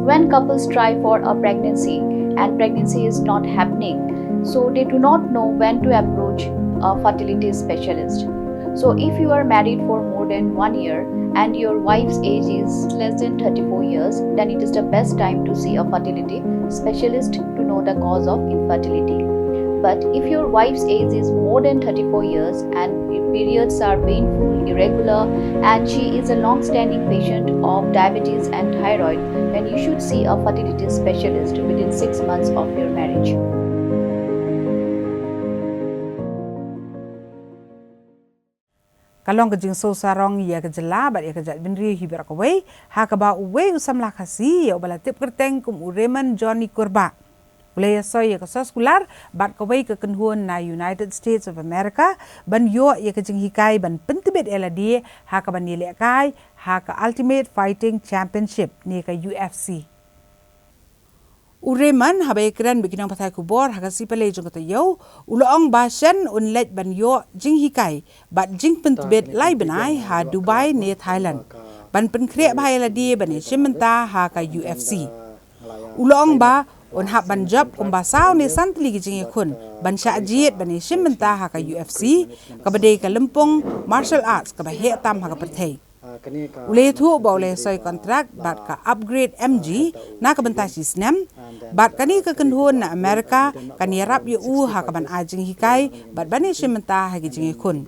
When couples try for a pregnancy and pregnancy is not happening, so they do not know when to approach a fertility specialist. So if you are married for more than 1 year and your wife's age is less than 34 years, then it is the best time to see a fertility specialist to know the cause of infertility. But if your wife's age is more than 34 years and periods are painful, irregular, and she is a long-standing patient of diabetes and thyroid, then you should see a fertility specialist within 6 months of your marriage. Kalong kejing so sarong ya kejela bat ya kejat binri hibar kawai haka ba uwe usamla kasi ya ubala tip kerteng kum Raymond Johnny Kurbah. Ule Iasoi ya kasas kular bat kawai ke kenhuan na United States of America ban yo ya kejing hikai ban pentibet eladi haka ban kai haka Ultimate Fighting Championship ni ka UFC. Raymond habai keren bikinang patai kubor haka si pale jong kata yo uloong basen unlet ban yo jing hikai bat jing pentibet lai benai ha Dubai ni Thailand ban pynkhreh bahai ladi ban shimenta haka UFC. Uloong ba on hab ban job kumbasau ni santli gijing iakhun ban syajit ban shimenta haka UFC kabadai ka lempung martial arts ka bahe tam haka perthai. Ule thu ba ule soi kontrak bat ka upgrade MG na ka bentai sistem bat kani ka kenhun na Amerika kan yarap yu ha ka ban ajing hikai bat bani shimenta ha gijing iakhun.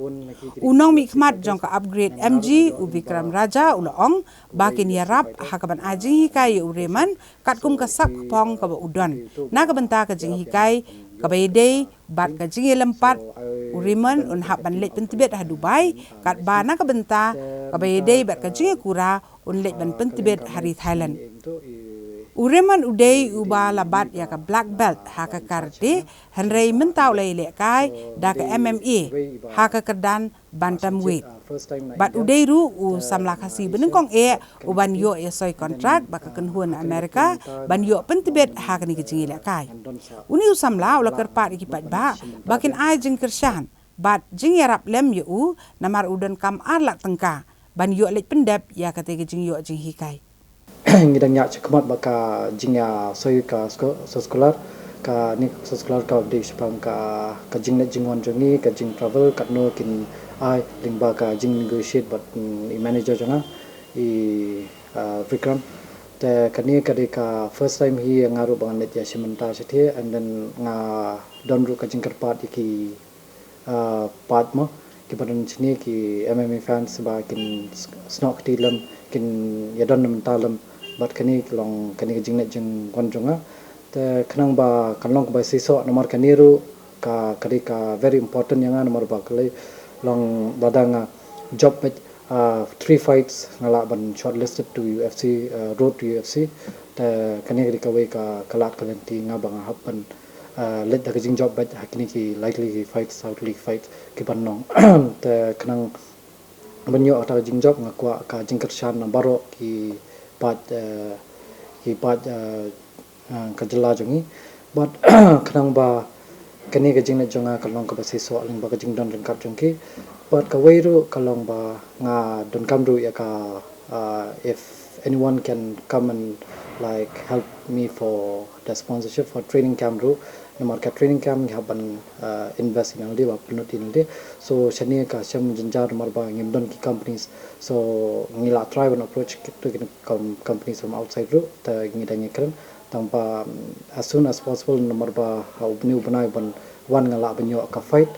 Unong mi khmat jong ka upgrade MG u Vikram Raja uloong ba kin yarap ha ka ban ajing hikai yu Raymond kat kum ka sak pong ka ba udon na ka benta ka jing hikai ka baydei bat ka jing lempat Raymond un hab ban let pentibet ha Dubai kat ba na ka benta ka baydei bat ka jing kura un let ban pentibet hari Thailand. Raymond udai uba labat ya ka black belt haka karate Henry mentau lai kai da ka MMA haka kerdan bantamweight. Bat udai ru u samla kasi benengkong uban yo Iasoi kontrak baka kenhuan Amerika ban yo pentibet haka ni kejing kai. Uni u samla ula kerpat ikipat ba bakin ai jing kershan bat jing yarap lem yo namar udan kam arlak tengka ban yo let pendap ya kata kejing yo jing hikai. Ngidang yak cekmat baka jingya soi ka sekolah ka ni sekolah ka di sepang ka jing net jingwan jongi ka jing travel kat no kin ai lingba ka jing negotiate but i manager jonga i Vikram te kani ka de ka first time hi ngaru bang net ya simenta sethe and then nga don ru ka jing kerpat ki part mo ki padan sini ki MMA fans ba kin snok tilam kin ya don mentalam bat kani long kani jing net jing konjonga te khnang ba kanlong ba siso nomor kaniru ka kari ka very important yang nomor ba kali long badanga job with 3 fights ngala ban shortlisted to UFC road to UFC te kani ka we ka kalat kalenti nga bang happen let the jing job but hakini ki likely fights out league fights ki banong te khnang banyo ata jing job ngakwa ka jing kershan baro ki pat kajela jongi but khnang ba kani ka jing na jonga kalong ka basi so ling ba ka jing don lengkap jongki but ka weiru kalong ba nga don kamru ya ka if anyone can come and like help me for the sponsorship for training camp ru nomor ka training camp haban invest in aldi ba penut in aldi so shani ka sham jinjar nomor ba ngimdon ki companies so ngila try an approach to companies from outside ru ta ngidang ikran tanpa as soon as possible nomor ba new banai ban one ngala banyo ka fight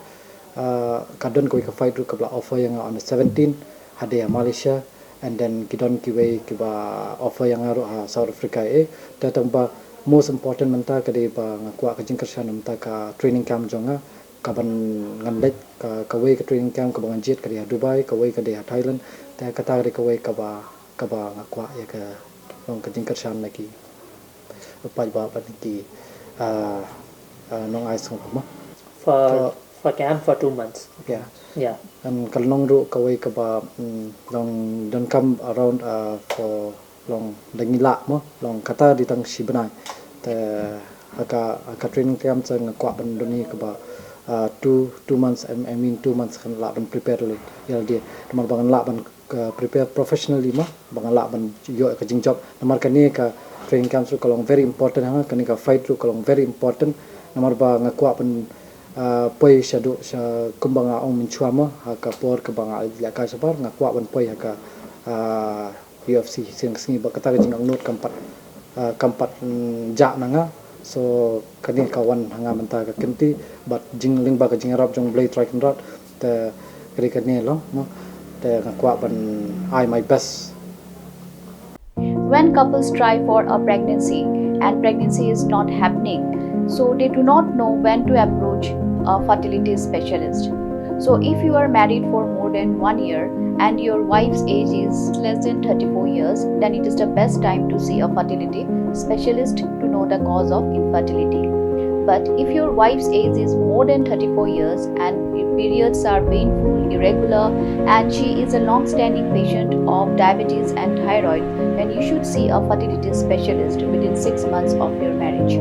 kadon ko ka fight ru ka offer yang on the 17 hadiah Malaysia and then kidon kiwe kiba offer yang aru South Africa ta tanpa most important menta kade ba ngakwa ka jingkershan menta ka training camp jonga kaban nganlet ka kawai ka training camp ka bangan jet ka di Dubai kawai ka di Thailand ta kata ka kawai ka ba ngakwa ya ka long ka jingkershan lagi pa ba ki nong ai song ma for camp for 2 months. Yeah. And kalong ru kawai ka ba long don't come around for long dangila mo long kata di tang sibanai te aka training camp sang kwa ban doni ka ba 2 months I mean 2 months kan la ban prepare le yal dia nomor bangan la ban prepare professionally ma bangan la ban yo ka jing job nomor kan ni ka training camp su kalong very important ha kani ka fight ru kalong very important nomor ba ngakwa pen poi shadu sha kumbanga ong min chuama haka por ka banga la ka sabar ngakwa ban poi haka UFC sing singi ba kata jing ang not kampat ja nanga so kani kawan hanga menta ka kenti but jing ling ba ka jing rap jong blade strike rot te kri kani lo no te ngakwa ban I my best. When couples try for a pregnancy and pregnancy is not happening, so they do not know when to approach a fertility specialist. So if you are married for more than 1 year and your wife's age is less than 34 years, then it is the best time to see a fertility specialist to know the cause of infertility. But if your wife's age is more than 34 years and periods are painful, irregular, and she is a long-standing patient of diabetes and thyroid, then you should see a fertility specialist within 6 months of your marriage.